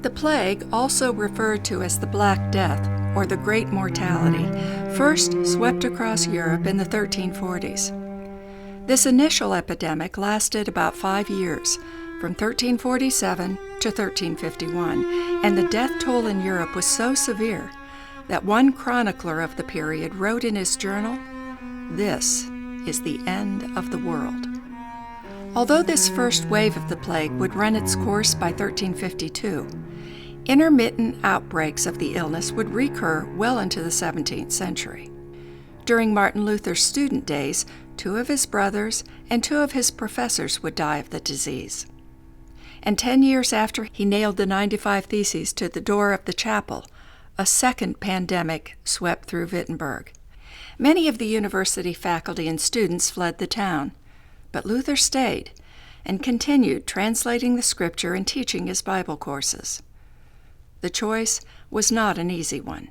The plague, also referred to as the Black Death or the Great Mortality, first swept across Europe in the 1340s. This initial epidemic lasted about 5 years, from 1347 to 1351, and the death toll in Europe was so severe that one chronicler of the period wrote in his journal, "This is the end of the world." Although this first wave of the plague would run its course by 1352, intermittent outbreaks of the illness would recur well into the 17th century. During Martin Luther's student days, 2 of his brothers and 2 of his professors would die of the disease. And 10 years after he nailed the 95 Theses to the door of the chapel, a second pandemic swept through Wittenberg. Many of the university faculty and students fled the town, but Luther stayed and continued translating the scripture and teaching his Bible courses. The choice was not an easy one.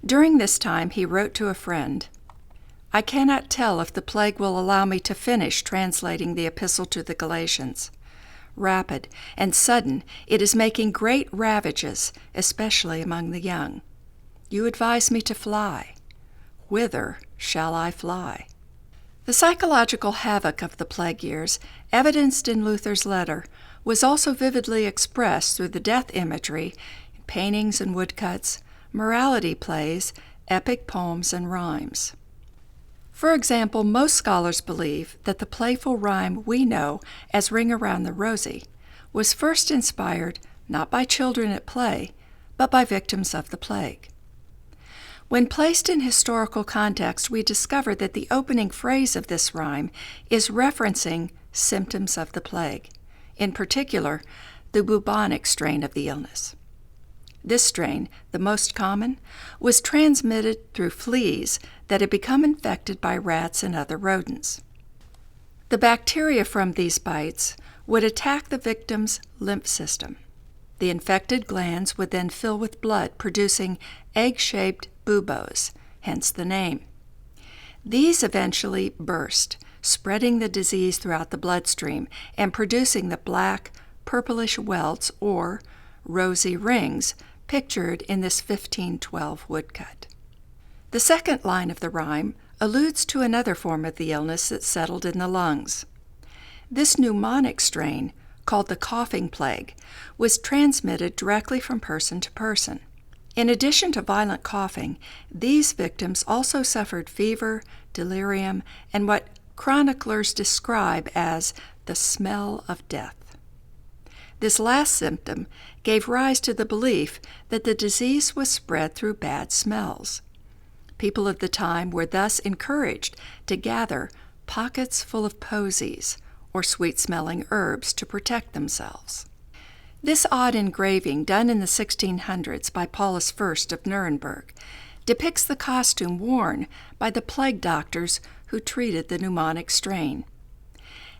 During this time, he wrote to a friend, "I cannot tell if the plague will allow me to finish translating the epistle to the Galatians. Rapid and sudden, it is making great ravages, especially among the young. You advise me to fly. Whither shall I fly?" The psychological havoc of the plague years, evidenced in Luther's letter, was also vividly expressed through the death imagery in paintings and woodcuts, morality plays, epic poems, and rhymes. For example, most scholars believe that the playful rhyme we know as "Ring Around the Rosie" was first inspired not by children at play, but by victims of the plague. When placed in historical context, we discover that the opening phrase of this rhyme is referencing symptoms of the plague, in particular, the bubonic strain of the illness. This strain, the most common, was transmitted through fleas that had become infected by rats and other rodents. The bacteria from these bites would attack the victim's lymph system. The infected glands would then fill with blood, producing egg-shaped buboes, hence the name. These eventually burst, spreading the disease throughout the bloodstream and producing the black, purplish welts or rosy rings pictured in this 1512 woodcut. The second line of the rhyme alludes to another form of the illness that settled in the lungs. This pneumonic strain, called the coughing plague, was transmitted directly from person to person. In addition to violent coughing, these victims also suffered fever, delirium, and what chroniclers describe as the smell of death. This last symptom gave rise to the belief that the disease was spread through bad smells. People of the time were thus encouraged to gather pockets full of posies, or sweet-smelling herbs, to protect themselves. This odd engraving, done in the 1600s by Paulus I of Nuremberg, depicts the costume worn by the plague doctors who treated the pneumonic strain.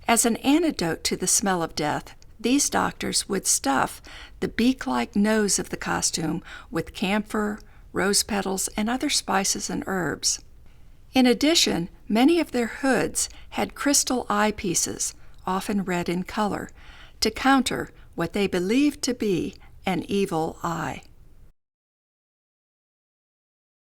As an antidote to the smell of death, these doctors would stuff the beak-like nose of the costume with camphor, rose petals, and other spices and herbs. In addition, many of their hoods had crystal eyepieces, often red in color, to counter what they believed to be an evil eye.